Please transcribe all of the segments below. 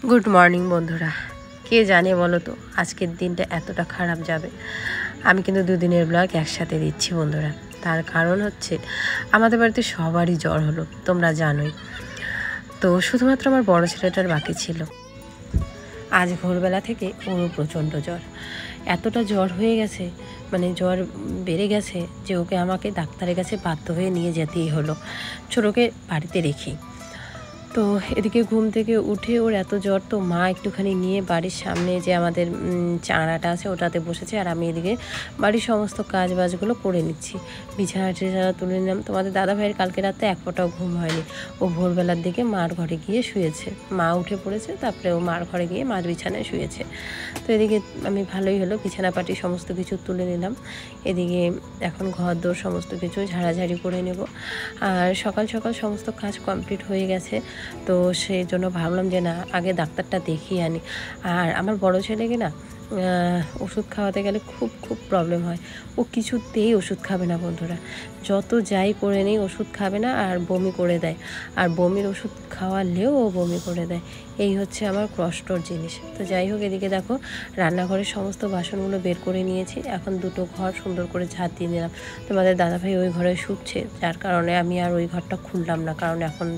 Good morning বন্ধুরা। কে জানে বলো তো আজকের দিনটা এতটা খারাপ যাবে। আমি কিন্তু দুদিনের ব্লগ একসাথে দিচ্ছি বন্ধুরা। তার কারণ হচ্ছে আমাদের বাড়িতে সবারই জ্বর হলো, তোমরা জানোই তো। শুধুমাত্র আমার বড় ছেলেটার বাকি ছিল। আজ ভোরবেলা থেকে ওরও প্রচণ্ড জ্বর, এতটা জ্বর হয়ে গেছে, মানে জ্বর বেড়ে গেছে যে ওকে আমাকে ডাক্তারের কাছে বাধ্য হয়ে নিয়ে যেতেই হলো, ছোটোকে বাড়িতে রেখে। তো এদিকে ঘুম থেকে উঠে ওর এত জ্বর, তো মা একটুখানি নিয়ে বাড়ির সামনে যে আমাদের চাঁড়াটা আছে ওটাতে বসেছে, আর আমি এদিকে বাড়ির সমস্ত কাজ বাজগুলো করে নিচ্ছি। বিছানা টিছানা তুলে নিলাম। তোমাদের দাদা ভাইয়ের কালকে রাতে এক ফোঁটাও ঘুম হয়নি। ও ভোরবেলার দিকে মার ঘরে গিয়ে শুয়েছে, মা উঠে পড়েছে, তারপরে ও মার ঘরে গিয়ে মার বিছানায় শুয়েছে। তো এদিকে আমি ভালোই হলো বিছানা পাটি সমস্ত কিছু তুলে নিলাম। এদিকে এখন ঘর দোর সমস্ত কিছু ঝাড়াঝাড়ি করে নেব। আর সকাল সকাল সমস্ত কাজ কমপ্লিট হয়ে গেছে, তো সেই জন্য ভাবলাম যে না আগে ডাক্তারটা দেখিয়ে আনি। আর আমার বড় ছেলেকে না ওষুধ খাওয়াতে গেলে খুব খুব প্রবলেম হয়। ও কিছুতেই ওষুধ খাবে না বন্ধুরা, যত যাই করে নেই ওষুধ খাবে না, আর বমি করে দেয়। আর বমির ওষুধ খাওয়ালেও ও বমি করে দেয়। এই হচ্ছে আমার কষ্টর জিনিস। তো যাই হোক, এদিকে দেখো রান্নাঘরের সমস্ত বাসনগুলো বের করে নিয়েছি। এখন দুটো ঘর সুন্দর করে ঝাঁট দিয়ে নিলাম। তোমাদের দাদাভাই ওই ঘরে শুচ্ছে, যার কারণে আমি আর ওই ঘরটা খুললাম না, কারণ এখন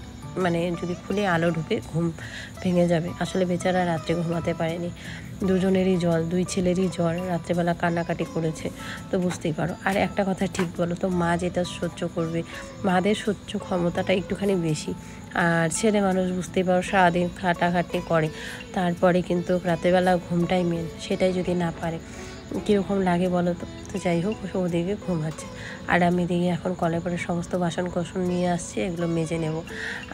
মানে যদি খুলে আলো ঢুকে ঘুম ভেঙে যাবে। আসলে বেচারা রাত্রে ঘুমাতে পারেনি, দুজনেরই জ্বর, দুই ছেলেরই জ্বর, রাত্রেবেলা কান্নাকাটি করেছে, তো বুঝতেই পারো। আর একটা কথা ঠিক বলো তো, মা যেটা সহ্য করবে, মাদের সহ্য ক্ষমতাটা একটুখানি বেশি। আর ছেলে মানুষ বুঝতেই পারো সারাদিন খাটাখাটনি করে, তারপরে কিন্তু রাত্রেবেলা ঘুমটাই মেন, সেটাই যদি না পারে কীরকম লাগে বলো তো। তো যাই হোক, ওদিকে ঘুমাচ্ছে, আর আমি এদিকে এখন কলের পরে সমস্ত বাসন কোসন নিয়ে আসছি, এগুলো মেজে নেব।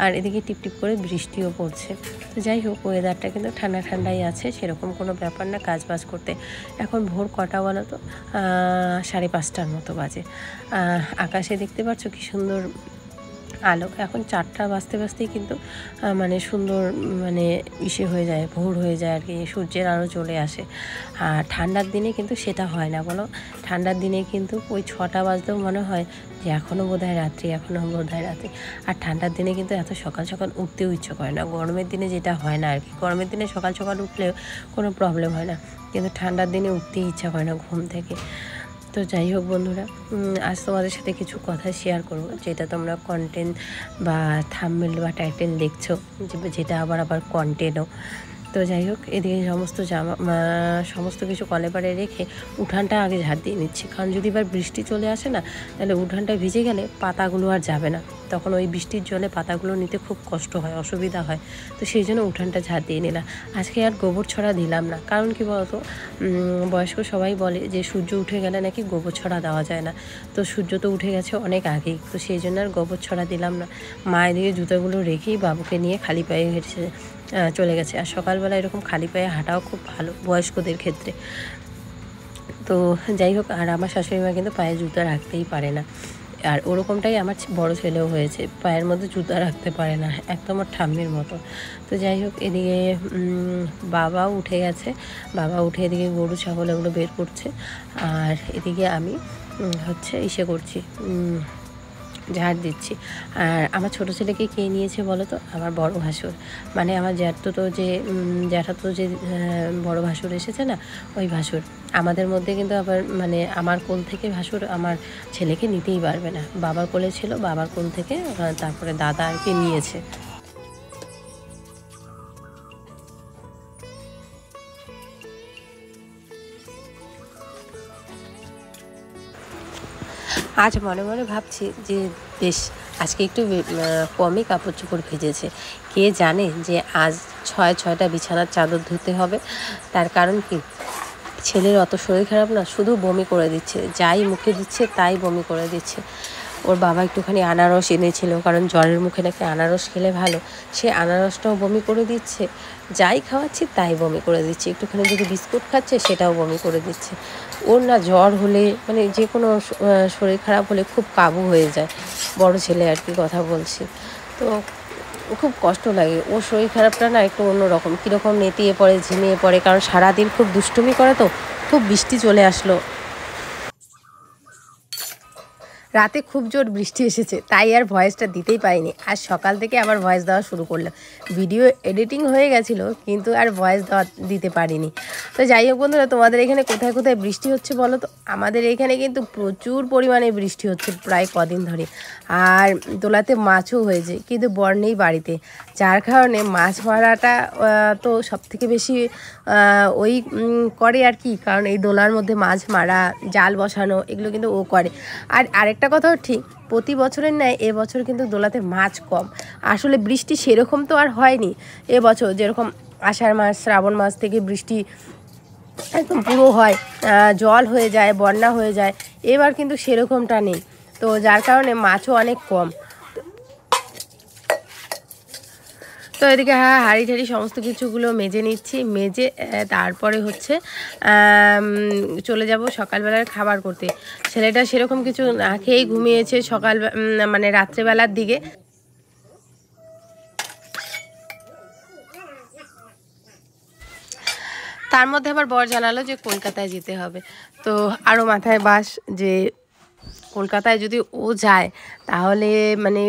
আর এদিকে টিপটিপ করে বৃষ্টিও পড়ছে। তো যাই হোক, ওয়েদারটা কিন্তু ঠান্ডা ঠান্ডাই আছে, সেরকম কোনো ব্যাপার না কাজ বাজ করতে। এখন ভোর কটা বলো তো, 5:30টার মতো বাজে। আকাশে দেখতে পাচ্ছ কী সুন্দর আলো। এখন 4টা বাজতে বাজতেই কিন্তু মানে সুন্দর মানে হয়ে যায়, ভোর হয়ে যায় আর কি, সূর্যের আলো চলে আসে। আর ঠান্ডার দিনে কিন্তু সেটা হয় না বলো। ঠান্ডার দিনে কিন্তু ওই 6টা বাজতেও মনে হয় যে এখনও বোধহয় রাত্রি, এখনও বোধহয় রাত্রি। আর ঠান্ডার দিনে কিন্তু এত সকাল সকাল উঠতেও ইচ্ছে করে না, গরমের দিনে যেটা হয় না আর কি। গরমের দিনে সকাল সকাল উঠলেও কোনো প্রবলেম হয় না, কিন্তু ঠান্ডার দিনে উঠতেই ইচ্ছা করে না ঘুম থেকে। তো যাই হোক বন্ধুরা, আজ তোমাদের সাথে কিছু কথা শেয়ার করব, যেটা তোমরা কন্টেন্ট বা থাম্বনেল বা টাইটেল দেখছো, যেটা আবার কন্টেন্টও। তো যাই হোক, এদিকে সমস্ত কিছু কলে পারে রেখে উঠানটা আগে ঝাড় দিয়ে নিচ্ছি, কারণ যদি এবার বৃষ্টি চলে আসে না, তাহলে উঠানটা ভিজে গেলে পাতাগুলো আর যাবে না, তখন ওই বৃষ্টির জলে পাতাগুলো নিতে খুব কষ্ট হয়, অসুবিধা হয়। তো সেই জন্য উঠানটা ঝাড় দিয়ে নিলাম। আজকে আর গোবর ছড়া দিলাম না, কারণ কি বলতো, বয়স্ক সবাই বলে যে সূর্য উঠে গেলে নাকি গোবর ছড়া দেওয়া যায় না। তো সূর্য তো উঠে গেছে অনেক আগেই, তো সেই জন্য আর গোবর ছড়া দিলাম না। মা এদিকে জুতোগুলো রেখেই বাবুকে নিয়ে খালি পায়ে হেঁটে চলে গেছে। আর সকালবেলা এরকম খালি পায়ে হাঁটাও খুব ভালো বয়স্কদের ক্ষেত্রে। তো যাই হোক, আর আমার শাশুড়ি মা কিন্তু পায়ে জুতো রাখতেই পারে না, আর ওরকমটাই আমার বড় ছেলেও হয়েছে, পায়ের মধ্যে জুতো রাখতে পারে না, একদম আমার ঠাম্মির মতো। তো যাই হোক, এদিকে বাবাও উঠে গেছে, বাবা উঠে এদিকে গরু ছাগল এগুলো বের করছে, আর এদিকে আমি করছি, ঝাড় দিচ্ছি। আর আমার ছোটো ছেলেকে কে নিয়েছে বলো তো, আমার বড় ভাসুর, মানে আমার জ্যাঠাতো যে বড় ভাসুর এসেছে না, ওই ভাসুর। আমাদের মধ্যে কিন্তু আবার মানে আমার কোল থেকে ভাসুর আমার ছেলেকে নিতেই পারবে না, বাবার কোলে ছিল, বাবার কোল থেকে তারপরে দাদা আর কি নিয়েছে। আজ মনে মনে ভাবছি যে বেশ আজকে একটু কমই কাপড় চোপড় ভিজেছে। কে জানে যে আজ 6টা বিছানার চাদর ধুতে হবে। তার কারণ কি, ছেলের অত শরীর খারাপ না, শুধু বমি করে দিচ্ছে, যাই মুখে দিচ্ছে তাই বমি করে দিচ্ছে। ওর বাবা একটুখানি আনারস এনেছিল, কারণ জ্বরের মুখে নাকি আনারস খেলে ভালো, সে আনারসটাও বমি করে দিচ্ছে, যাই খাওয়াচ্ছি তাই বমি করে দিচ্ছে, একটুখানি যদি বিস্কুট খাচ্ছে সেটাও বমি করে দিচ্ছে। ওর না জ্বর হলে মানে যে কোনো শরীর খারাপ হলে খুব কাবু হয়ে যায়, বড় ছেলে আর কি কথা বলছি। তো খুব কষ্ট লাগে, ওর শরীর খারাপটা না একটু অন্যরকম, কীরকম নেতিয়ে পড়ে, ঝিমিয়ে পড়ে, কারণ সারাদিন খুব দুষ্টুমি করে, তো খুব বৃষ্টি চলে আসলো, রাতে খুব জোর বৃষ্টি এসেছে, তাই আর ভয়েসটা দিতেই পারিনি। আর সকাল থেকে আবার ভয়েস দেওয়া শুরু করলাম। ভিডিও এডিটিং হয়ে গেছিলো, কিন্তু আর ভয়েস দেওয়া দিতে পারিনি। তো যাই হোক বন্ধুরা, তোমাদের এখানে কোথায় কোথায় বৃষ্টি হচ্ছে বলো তো? আমাদের এখানে কিন্তু প্রচুর পরিমাণে বৃষ্টি হচ্ছে প্রায় কদিন ধরে। আর দোলাতে মাছও হয়েছে, কিন্তু বর নেই বাড়িতে, যার কারণে মাছ মারাটা তো সবথেকে বেশি ওই করে আর কি। কারণ এই দোলার মধ্যে মাছ মারা, জাল বসানো, এগুলো কিন্তু ও করে। আর আরেকটা কথাও ঠিক, প্রতি বছরের ন্যায় এবছর কিন্তু দোলাতে মাছ কম। আসলে বৃষ্টি সেরকম তো আর হয়নি এবছর, যেরকম আষাঢ় মাস শ্রাবণ মাস থেকে বৃষ্টি একদম পুরো হয়, জল হয়ে যায়, বন্যা হয়ে যায়। এবার কিন্তু সেরকমটা নেই, তো যার কারণে মাছও অনেক কম। তো এদিকে হাঁড়ি ঠাড়ি সমস্ত কিছুগুলো মেজে নিচ্ছি, মেজে তারপরে হচ্ছে চলে যাব সকালবেলার খাবার করতে। ছেলেটা সেরকম কিছু না খেয়েই ঘুমিয়েছে সকাল মানে রাত্রেবেলার দিকে। তার মধ্যে আবার বর জানালো যে কলকাতায় যেতে হবে। তো আরও মাথায় বাস যে কলকাতায় যদি ও যায় তাহলে মানে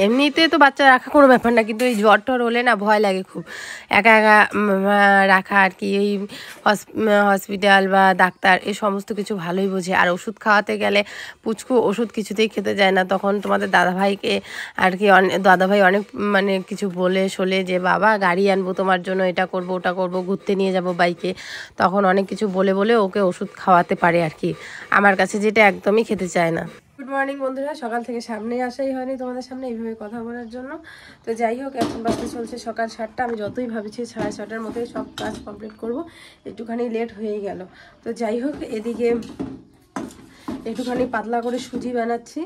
এমনিতে তো বাচ্চা রাখা কোনো ব্যাপার না, কিন্তু এই জ্বর টর হলে না ভয় লাগে খুব, একা একা রাখা আর কি। এই হসপিটাল বা ডাক্তার এই সমস্ত কিছু ভালোই বোঝে। আর ওষুধ খাওয়াতে গেলে পুচকু ওষুধ কিছুতেই খেতে যায় না। তখন তোমাদের দাদাভাইকে আর কি দাদাভাই অনেক মানে কিছু বলে শোলে যে বাবা গাড়ি আনবো তোমার জন্য, এটা করব ওটা করব, ঘুরতে নিয়ে যাব বাইকে। তখন অনেক কিছু বলে বলে ওকে ওষুধ খাওয়াতে পারে আর কি, আমার কাছে যেটা একদমই খেতে চায় না। গুড মর্নিং বন্ধুরা, সকাল থেকে সামনে আসাই হয়নি তোমাদের সামনে এইভাবে কথা বলার জন্য। তো যাই হোক, এখন বাজতে চলছে সকাল 7টা। আমি যতই ভাবছি 6:30টার মধ্যেই সব কাজ কমপ্লিট করব, একটুখানি লেট হয়ে গেল। তো যাই হোক, এদিকে একটুখানি পাতলা করে সুজি বানাচ্ছি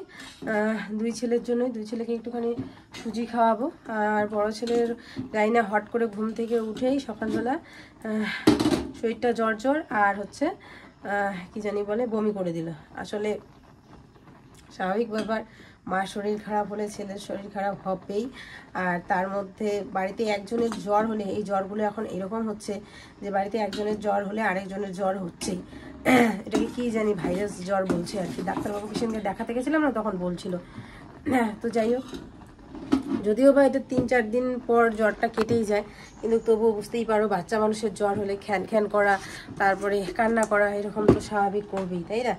দুই ছেলের জন্য। দুই ছেলেকে একটুখানি সুজি খাওয়াবো। আর বড় ছেলের যাই না হট করে ঘুম থেকে উঠেই সকালবেলা শরীরটা জ্বর জ্বর আর হচ্ছে কি জানি বলে বমি করে দিল। আসলে স্বাভাবিক ব্যাপার, মার শরীর খারাপ হলে ছেলের শরীর খারাপ হবেই। আর তার মধ্যে বাড়িতে একজনের জ্বর হলে, এই জ্বরগুলো এখন এরকম হচ্ছে যে বাড়িতে একজনের জ্বর হলে আরেকজনের জ্বর হচ্ছেই। এটাকে কি জানি ভাইরাস জ্বর বলছে আর কি। ডাক্তারবাবু পেশেন্টকে দেখাতে গেছিলাম না, তখন বলছিল। তো যাই হোক, যদিও বা এটা 3-4 দিন পর জ্বরটা কেটেই যায়, কিন্তু তবুও বুঝতেই পারো বাচ্চা মানুষের জ্বর হলে খ্যান খ্যান করা, তারপরে কান্না করা, এরকম তো স্বাভাবিক করবেই, তাই না?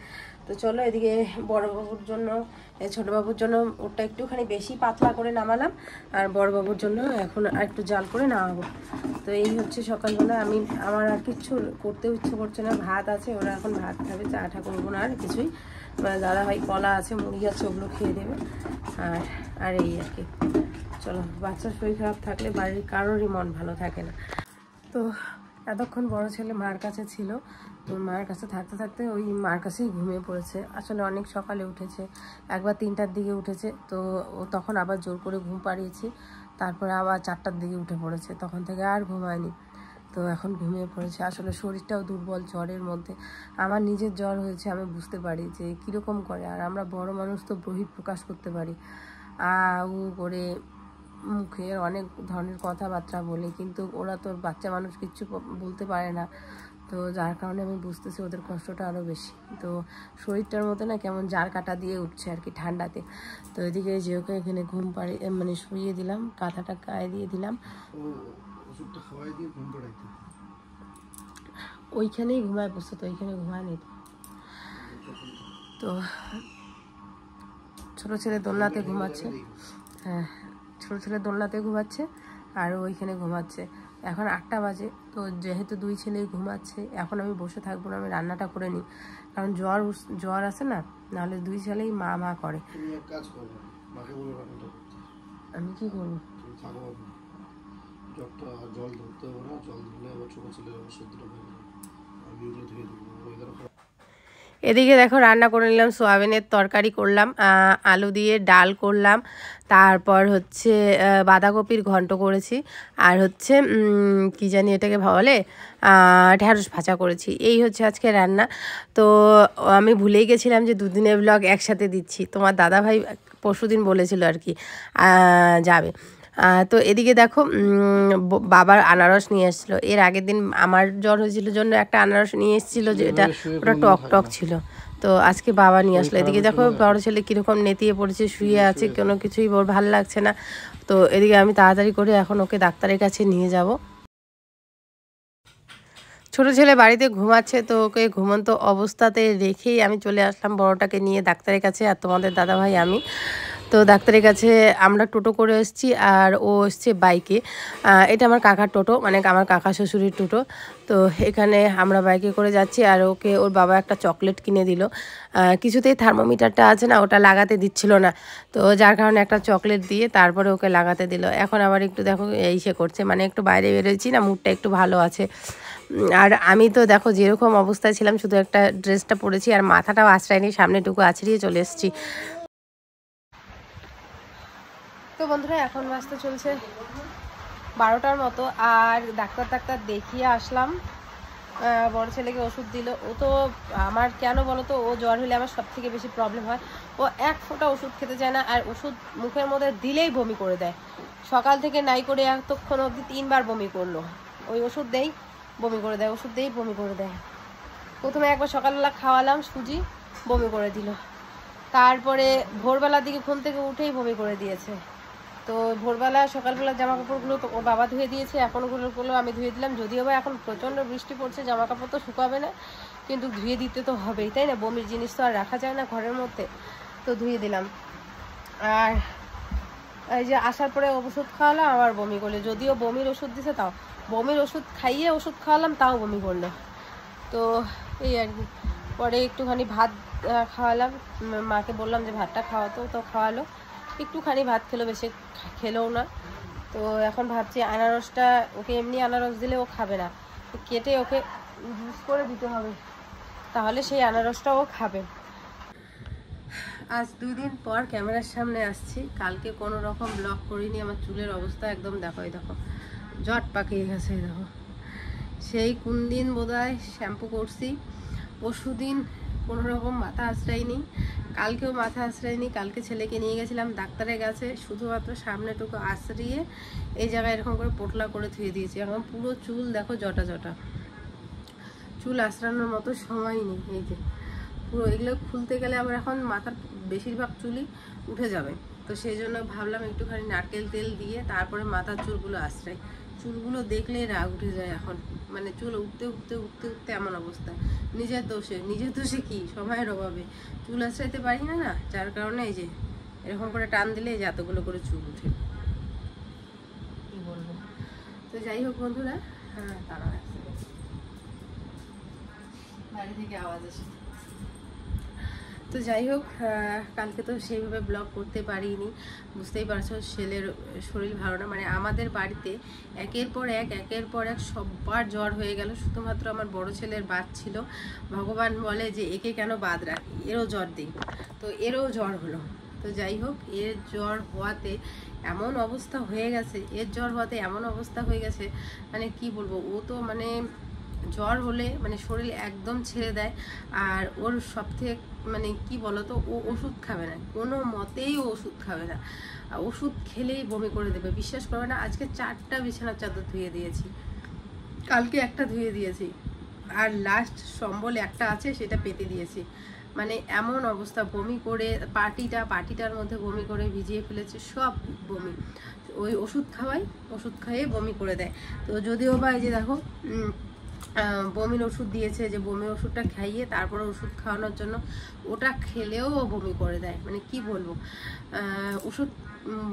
তো চলো, এদিকে বড়বাবুর জন্য ছোটোবাবুর জন্য ওটা একটুখানি বেশি পাতলা করে নামালাম, আর বড়বাবুর জন্য এখন আর একটু জাল করে নামাবো। তো এই হচ্ছে সকালবেলা। আমার আর কিচ্ছু করতেও ইচ্ছে করছে না, ভাত আছে, ওরা এখন ভাত খাবে, চা টা করবো না আর কিছুই। দাদাভাই কলা আছে, মুড়ি আছে, ওগুলো খেয়ে দেবে। আর এই আর কি। চলো, বাচ্চার শরীর খারাপ থাকলে বাড়ির কারোরই মন ভালো থাকে না। তো এতক্ষণ বড় ছেলে মার কাছে ছিল, তো মার কাছে থাকতে থাকতে ওই মার কাছেই ঘুমিয়ে পড়েছে। আসলে অনেক সকালে উঠেছে, একবার 3টার দিকে উঠেছে, তো ও তখন আবার জোর করে ঘুম পাড়িয়েছি, তারপরে আবার 4টার দিকে উঠে পড়েছে, তখন থেকে আর ঘুমায়নি। তো এখন ঘুমিয়ে পড়েছে। আসলে শরীরটাও দুর্বল জ্বরের মধ্যে। আমার নিজের জ্বর হয়েছে, আমি বুঝতে পারি যে কীরকম করে। আর আমরা বড় মানুষ তো বহিঃপ্রকাশ করতে পারি, উ করে মুখের অনেক ধরনের কথাবার্তা বলে, কিন্তু ওরা তো বাচ্চা মানুষ কিচ্ছু বলতে পারে না। তো যার কারণে আমি বুঝতেছি ওদের কষ্টটা আরও বেশি। তো শরীরটার মধ্যে না কেমন জার কাটা দিয়ে উঠছে আর কি ঠান্ডাতে। তো এদিকে যে ওকে এখানে ঘুম পাড়ি মানে শুইয়ে দিলাম, কাঁথাটা গায়ে দিয়ে দিলাম, ওইখানেই ঘুমায় বসছে, তো ওইখানে ঘুমায় নেই। তো ছোটো ছেলে দোলনাতে ঘুমাচ্ছে, হ্যাঁ ছোটো ছেলে দোলনাতে ঘুমাচ্ছে আর ওইখানে ঘুমাচ্ছে। এখন 8টা বাজে, তো যেহেতু দুই ছেলেই ঘুমাচ্ছে, এখন আমি বসে থাকবো না, আমি রান্নাটা করে নিই। কারণ জ্বর আছে না, নাহলে দুই ছেলেই মা মা করে। আমি কি করবো? জল ধরতে হবে না, জল ধরলে আবার ছোট ছেলের ওষুধটা আমি ওগুলো ধুয়ে দেবো। এদিকে দেখো রান্না করে নিলাম, সোয়াবিনের তরকারি করলাম, আলু দিয়ে ডাল করলাম, তারপর হচ্ছে বাঁধাকপির ঘন্ট করেছি, আর হচ্ছে কি জানি এটাকে বলে ঢ্যাঁড়স ভাজা করেছি। এই হচ্ছে আজকে রান্না। তো আমি ভুলেই গেছিলাম যে দুদিনের ব্লগ একসাথে দিচ্ছি। তোমার দাদাভাই পরশুদিন বলেছিল আর কি যাবে। তো এদিকে দেখো বাবার আনারস নিয়ে এসেছিলো। এর আগের দিন আমার জ্বর হয়েছিল জন্য একটা আনারস নিয়ে এসেছিলো, যেটা ওটা টক টক ছিল। তো আজকে বাবা নিয়ে আসলো। এদিকে দেখো বড় ছেলে কীরকম নেতিয়ে পড়েছে, শুয়ে আছে, কোনো কিছুই ওর ভালো লাগছে না। তো এদিকে আমি তাড়াতাড়ি করে এখন ওকে ডাক্তারের কাছে নিয়ে যাব। ছোট ছেলে বাড়িতে ঘুমাচ্ছে, তো ওকে ঘুমন্ত অবস্থাতে রেখেই আমি চলে আসলাম বড়টাকে নিয়ে ডাক্তারের কাছে। আর তোমাদের দাদাভাই আমি তো ডাক্তারের কাছে আমরা টোটো করে এসেছি, আর ও এসছে বাইকে। এটা আমার কাকার টোটো, মানে আমার কাকা শ্বশুরের টোটো। তো এখানে আমরা বাইকে করে যাচ্ছি, আর ওকে ওর বাবা একটা চকলেট কিনে দিল। কিছুতেই থার্মোমিটারটা আছে না, ওটা লাগাতে দিচ্ছিল না, তো যার কারণে একটা চকলেট দিয়ে তারপরে ওকে লাগাতে দিল। এখন আবার একটু দেখো সে করছে, মানে একটু বাইরে বেরোচ্ছি না, মুডটা একটু ভালো আছে। আর আমি তো দেখো যেরকম অবস্থায় ছিলাম, শুধু একটা ড্রেসটা পরেছি আর মাথাটাও আশ্রয় নিয়ে সামনেটুকু আছড়িয়ে চলে এসেছি। তো বন্ধুরা এখন বাজতে চলছে 12টার মতো, আর ডাক্তার দেখিয়ে আসলাম। বড় ছেলেকে ওষুধ দিল। ও তো আমার কেন বলো তো, ও জ্বর হলে আমার সব থেকে বেশি প্রবলেম হয়। ও এক ফোঁটা ওষুধ খেতে চায় না, আর ওষুধ মুখের মধ্যে দিলেই বমি করে দেয়। সকাল থেকে নাই করে এতক্ষণ অবধি 3বার বমি করলো। ওই ওষুধ দেই বমি করে দেয়, ওষুধ দেই বমি করে দেয়। প্রথমে একবার সকালবেলা খাওয়ালাম সুজি, বমি করে দিল। তারপরে ভোরবেলার দিকে ঘুম থেকে উঠেই বমি করে দিয়েছে। তো ভোরবেলা সকালবেলা জামা কাপড়গুলো তো ওর বাবা ধুয়ে দিয়েছে, এখন ওগুলো আমি ধুয়ে দিলাম। যদিও বা এখন প্রচণ্ড বৃষ্টি পড়ছে, জামা কাপড় তো শুকাবে না, কিন্তু ধুয়ে দিতে তো হবেই, তাই না? বমির জিনিস তো আর রাখা যায় না ঘরের মধ্যে, তো ধুয়ে দিলাম। আর এই যে আসার পরে ওষুধ খাওয়ালাম, আবার বমি করলো। যদিও বমির ওষুধ দিছে, তাও বমির ওষুধ খাইয়ে ওষুধ খাওয়ালাম, তাও বমি করলো। তো এই আর কি। পরে একটুখানি ভাত খাওয়ালাম, মাকে বললাম যে ভাতটা খাওয়াতো, তো খাওয়ালো। একটুখানি ভাত খেলো, বেশি খেলেও না। তো এখন ভাবছি আনারসটা, ওকে এমনি আনারস দিলে ও খাবে না, কেটে ওকে জুস করে দিতে হবে, তাহলে সেই আনারসটা ও খাবে। আজ 2 দিন পর ক্যামেরার সামনে আসছি। কালকে কোনো রকম ব্লগ করিনি। আমার চুলের অবস্থা একদম দেখো, দেখো জট পাকিয়ে গেছে, দেখো। সেই কোন দিন বোধহয় শ্যাম্পু করছি, পরশুদিন কোনো রকম মাথা আশ্রয়নি, কালকেও মাথা আশ্রয়নি। কালকে ছেলেকে নিয়ে গেছিলাম ডাক্তারের কাছে, শুধুমাত্র সামনেটুকু আশ্রিয়ে এই জায়গায় এরকম করে পোটলা করে ধুয়ে দিয়েছি। এখন পুরো চুল দেখো জটা জটা, চুল আশ্রানোর মতো সময় নেই। এই যে পুরো এগুলো খুলতে গেলে আবার এখন মাথার বেশিরভাগ চুলই উঠে যাবে, তো সেই জন্য ভাবলাম একটুখানি নারকেল তেল দিয়ে তারপরে মাথার চুলগুলো আশ্রাই। চুলগুলো দেখলেই রাগ উঠে যায় এখন, মানে চুল উঠতে উঠতে উঠতে উঠতে এমন অবস্থা। নিজের দোষে কি, সময়ের অভাবে চুল আশ্রাইতে পারি না, না যার কারণে এই যে এরকম করে টান দিলে এই যে এতগুলো করে চুল উঠে, কি বলবো। তো যাই হোক বন্ধুরা, হ্যাঁ তারা বাড়ি থেকে আওয়াজ আসে। তো যাই হোক, কালকে তো সেইভাবে ব্লগ করতে পারিনি, বুঝতেই পারছো ছেলের শরীর ভালো না। মানে আমাদের বাড়িতে একের পর এক সবার জ্বর হয়ে গেল, শুধুমাত্র আমার বড় ছেলের বাদ ছিল। ভগবান বলে যে একে কেন বাদ রাখি, এরও জ্বর দিই, তো এরও জ্বর হলো। তো যাই হোক, এর জ্বর হওয়াতে এমন অবস্থা হয়ে গেছে, মানে কি বলবো, ও তো মানে জ্বর হলে মানে শরীর একদম ছেড়ে দেয়। আর ওর সবথেকে মানে কি বলতো, ও ওষুধ খাবে না, কোনো মতেই ও ওষুধ খাবে না। ওষুধ খেলেই বমি করে দেবে, বিশ্বাস করবে না। আজকে 4টা বিছানার চাদর ধুয়ে দিয়েছি, কালকে একটা ধুয়ে দিয়েছি, আর লাস্ট সম্বল একটা আছে সেটা পেতে দিয়েছি। মানে এমন অবস্থা, বমি করে পাটিটার মধ্যে বমি করে ভিজিয়ে ফেলেছে, সব বমি। ওই ওষুধ খাইয়ে বমি করে দেয়। তো যদিও বা এই যে দেখো বমির ওষুধ দিয়েছে, যে বমির ওষুধটা খাইয়ে তারপরে ওষুধ খাওয়ানোর জন্য, ওটা খেলেও ও বমি করে দেয়। মানে কি বলবো, ওষুধ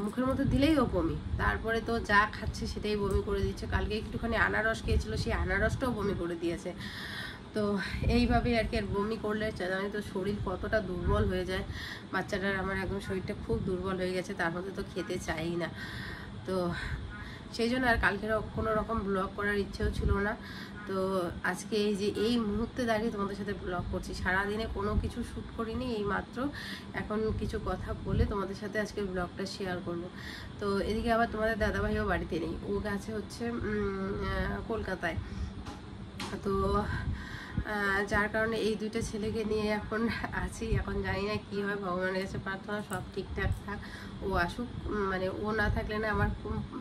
মুখের মধ্যে দিলেই ও বমি, তারপরে তো যা খাচ্ছে সেটাই বমি করে দিচ্ছে। কালকে একটুখানি আনারস খেয়েছিল, সেই আনারসটাও বমি করে দিয়েছে। তো এইভাবে আর কি। আর বমি করলে জানি তো শরীর কতটা দুর্বল হয়ে যায় বাচ্চাটার। আমার একদম শরীরটা খুব দুর্বল হয়ে গেছে, তার মধ্যে তো খেতে চাই না। তো সেই জন্য আর কালকে কোনো রকম ব্লগ করার ইচ্ছেও ছিল না। তো আজকে এই যে এই মুহূর্তে দাঁড়িয়ে তোমাদের সাথে ব্লগ করছি, সারাদিনে কোনো কিছু শ্যুট করিনি, এই মাত্র এখন কিছু কথা বলে তোমাদের সাথে আজকে ব্লগটা শেয়ার করব। তো এদিকে আবার তোমাদের দাদাভাইও বাড়িতে নেই, ও গেছে হচ্ছে কলকাতায়। তো যার কারণে এই দুইটা ছেলেকে নিয়ে এখন আছি। এখন জানি না কী হয়, ভগবানের কাছে প্রার্থনা সব ঠিকঠাক থাক, ও আসুক। মানে ও না থাকলে না আমার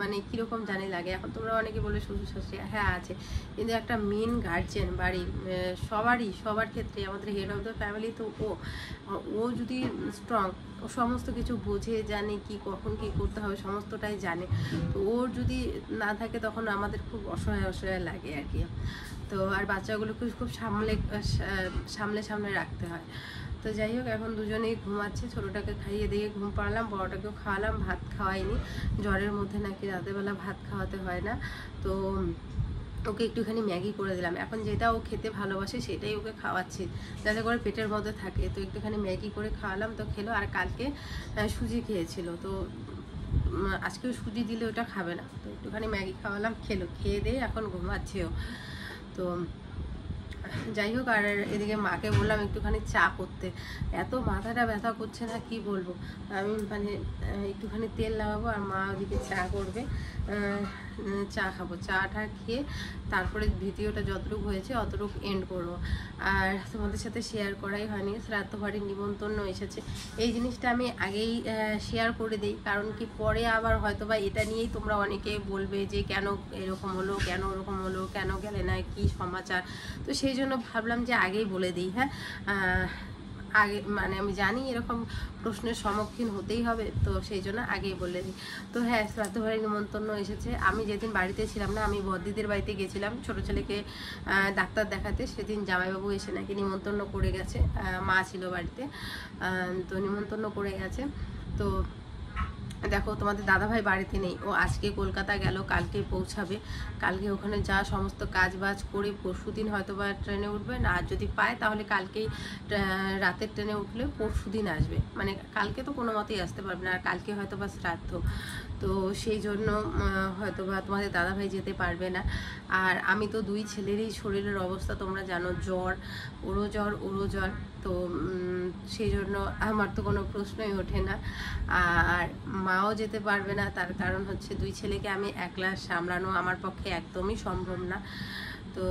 মানে কীরকম জানি লাগে। এখন তোমরা অনেকে বলে শ্বশুর শাশুড়ি, হ্যাঁ আছে, কিন্তু একটা মেন গার্জেন বাড়ির সবার ক্ষেত্রে, আমাদের হেড অফ দ্য ফ্যামিলি তো ও যদি স্ট্রং, ও সমস্ত কিছু বোঝে, জানে কি কখন কি করতে হবে, সমস্তটাই জানে। তো ওর যদি না থাকে তখন আমাদের খুব অসহায় লাগে আর কি। তো আর বাচ্চাগুলোকে খুব সামলে রাখতে হয়। তো যাই হোক, এখন দুজনেই ঘুমাচ্ছে। ছোটোটাকে খাইয়ে দিয়ে ঘুম পাড়ালাম, বড়োটাকেও খাওয়ালাম। ভাত খাওয়াইনি, জ্বরের মধ্যে নাকি রাতেরবেলা ভাত খাওয়াতে হয় না। তো ওকে একটুখানি ম্যাগি করে দিলাম। এখন যেটা ও খেতে ভালোবাসে সেটাই ওকে খাওয়াচ্ছি, যাতে করে পেটের মধ্যে থাকে। তো একটুখানি ম্যাগি করে খাওয়ালাম, তো খেলো। আর কালকে সুজি খেয়েছিল, তো আজকেও সুজি দিলে ওটা খাবে না, তো একটুখানি ম্যাগি খাওয়ালাম, খেলো। খেয়ে দিয়ে এখন ঘুমাচ্ছেও। তো যাই হোক, আর এদিকে মাকে বললাম একটুখানি চা করতে। এত মাথাটা ব্যথা করছে না কি বলবো। আমি মানে একটুখানি তেল লাগাবো, আর মা ওদিকে চা করবে, চা খাবো। চাটা খেয়ে তারপরে ভিডিওটা যতটুকু হয়েছে অতটুকু এন্ড করব। আর তোমাদের সাথে শেয়ার করাই হয়নি, শ্রাদ্ধ বাড়ির নিমন্ত্রণ এসেছে। এই জিনিসটা আমি আগেই শেয়ার করে দিই, কারণ কি পরে আবার হয়তো বা এটা নিয়েই তোমরা অনেকে বলবে যে কেন এরকম হলো, কেন ওরকম হলো, কেন গেলে না, কি সমাচার। তো সেই জন্য ভাবলাম যে আগেই বলে দিই। হ্যাঁ, আগে মানে আমি জানি এরকম প্রশ্নের সম্মুখীন হতেই হবে, তো সেই জন্য আগেই বলে দিই। তো হ্যাঁ, শ্রাদ্ধ বাড়ির নিমন্ত্রণ এসেছে। আমি যেদিন বাড়িতে ছিলাম না, আমি বদ্দিদের বাড়িতে গেছিলাম ছোটো ছেলেকে ডাক্তার দেখাতে। সেদিন জামাইবাবু এসে নাকি নিমন্ত্রণ করে গেছে, মা ছিল বাড়িতে, তো নিমন্ত্রণ করে গেছে। তো দেখো, তোমাদের দাদাভাই বাড়িতে নেই, ও আজকে কলকাতা গেল, কালকে পৌঁছাবে। কালকে ওখানে যা সমস্ত কাজ বাজ করে পরশুদিন হয়তো বা ট্রেনে উঠবে না, আর যদি পায় তাহলে কালকেই রাতের ট্রেনে উঠলে পরশুদিন আসবে। মানে কালকে তো কোনো মতেই আসতে পারবে না, আর কালকে হয়তো বা শ্রাদ্ধ। তো সেই জন্য হয়তো বা তোমাদের দাদাভাই যেতে পারবে না। আর আমি তো দুই ছেলেরই শরীরের অবস্থা তোমরা জানো, জ্বর, ওরও জ্বর। তো সেই জন্য আমার তো কোনো প্রশ্নই ওঠে না। আর মাও যেতে পারবে না, তার কারণ হচ্ছে দুই ছেলেকে আমি একলা সামলানো আমার পক্ষে একদমই সম্ভব না। তো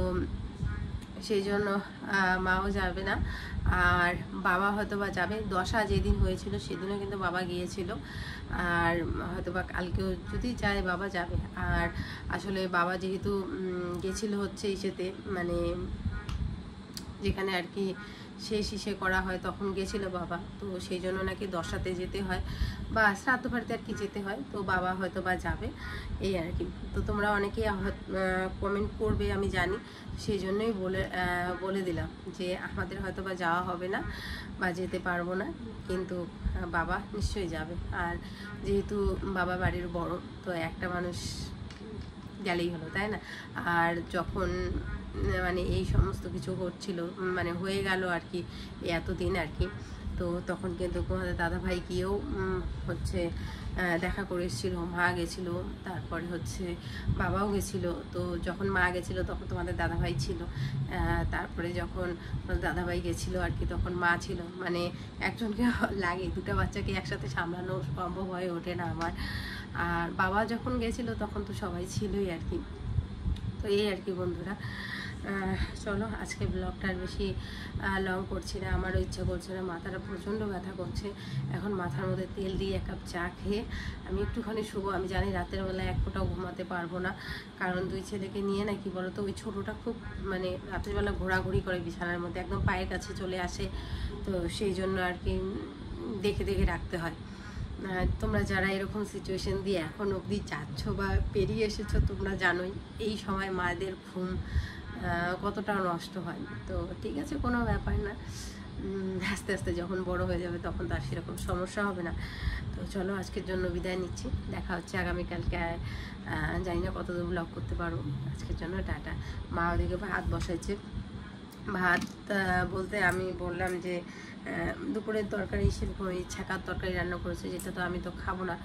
সেই জন্য মাও যাবে না। আর বাবা হয়তো বা যাবে, দশা যেদিন হয়েছিল সেদিনও কিন্তু বাবা গিয়েছিল। আর হয়তো বা কালকেও যদি যায় বাবা যাবে। আর আসলে বাবা যেহেতু গেছিল হচ্ছে ইসেতে, মানে যেখানে আর কি শেষ করা হয়, তখন গেছিল বাবা। তো সেই জন্য নাকি দশাতে যেতে হয় বা শ্রাদ্ধ বাড়িতে আর কি যেতে হয়, তো বাবা হয়তো বা যাবে, এই আর কি। তো তোমরা অনেকেই কমেন্ট করবে আমি জানি, সেই জন্যই বলে দিলাম যে আমাদের হয়তো বা যাওয়া হবে না বা যেতে পারবো না, কিন্তু বাবা নিশ্চয়ই যাবে। আর যেহেতু বাবা বাড়ির বড়, তো একটা মানুষ গেলেই হলো, তাই না? আর যখন মানে এই সমস্ত কিছু হচ্ছিল, মানে হয়ে গেল আর কি এতদিন আর কি, তো তখন কিন্তু তোমাদের দাদাভাই গিয়েও হচ্ছে দেখা করে এসেছিলো, মা গেছিলো, তারপরে হচ্ছে বাবাও গেছিলো। তো যখন মা গেছিলো তখন তোমাদের দাদাভাই ছিল, তারপরে যখন দাদাভাই গেছিলো আর কি তখন মা ছিল। মানে একজনকে লাগে, দুটো বাচ্চাকে একসাথে সামলানো সম্ভব হয়ে ওঠে না আমার। আর বাবা যখন গেছিলো তখন তো সবাই ছিলই আর কি। তো এই আর কি বন্ধুরা, চলো আজকে ব্লগটা আর বেশি লং করছি না, আমারও ইচ্ছা করছে না, মাথাটা প্রচণ্ড ব্যথা করছে। এখন মাথার মধ্যে তেল দিয়ে এক কাপ চা খেয়ে আমি একটুখানি শুবো। আমি জানি রাতের বেলায় এক ফোঁটাও ঘুমাতে পারবো না, কারণ দুই ছেলেকে নিয়ে না কি বলো তো, ওই ছোটোটা খুব মানে রাতের বেলা ঘোরাঘুরি করে বিছানার মধ্যে, একদম পায়ের কাছে চলে আসে। তো সেই জন্য আর কি দেখে রাখতে হয়। তোমরা যারা এরকম সিচুয়েশন দিয়ে এখন অবধি যাচ্ছ বা পেরিয়ে এসেছো, তোমরা জানোই এই সময় মায়েদের ঘুম কতটা নষ্ট হয়। তো ঠিক আছে, কোনো ব্যাপার না, আস্তে আস্তে যখন বড় হয়ে যাবে তখন তার সেরকম সমস্যা হবে না। তো চলো আজকের জন্য বিদায় নিচ্ছি, দেখা হচ্ছে আগামীকালকে। জানি না কতদূর ব্লগ করতে পারবো, আজকের জন্য টাটা। মা ওদিকে ভাত বসাইছে, ভাত বলতে আমি বললাম যে দুপুরের তরকারি সেরকম ছাকার তরকারি রান্না করেছে, যেটা তো আমি তো খাবো না।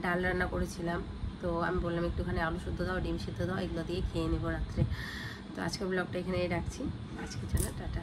ডাল রান্না করেছিলাম, তো আমি বললাম একটুখানি আলু সিদ্ধ দাও, ডিম সিদ্ধ দাও, এগুলো দিয়ে খেয়ে নেবো রাত্রে। তো আজকের ব্লগটা এখানেই রাখছি, আজকের জন্য টাটা।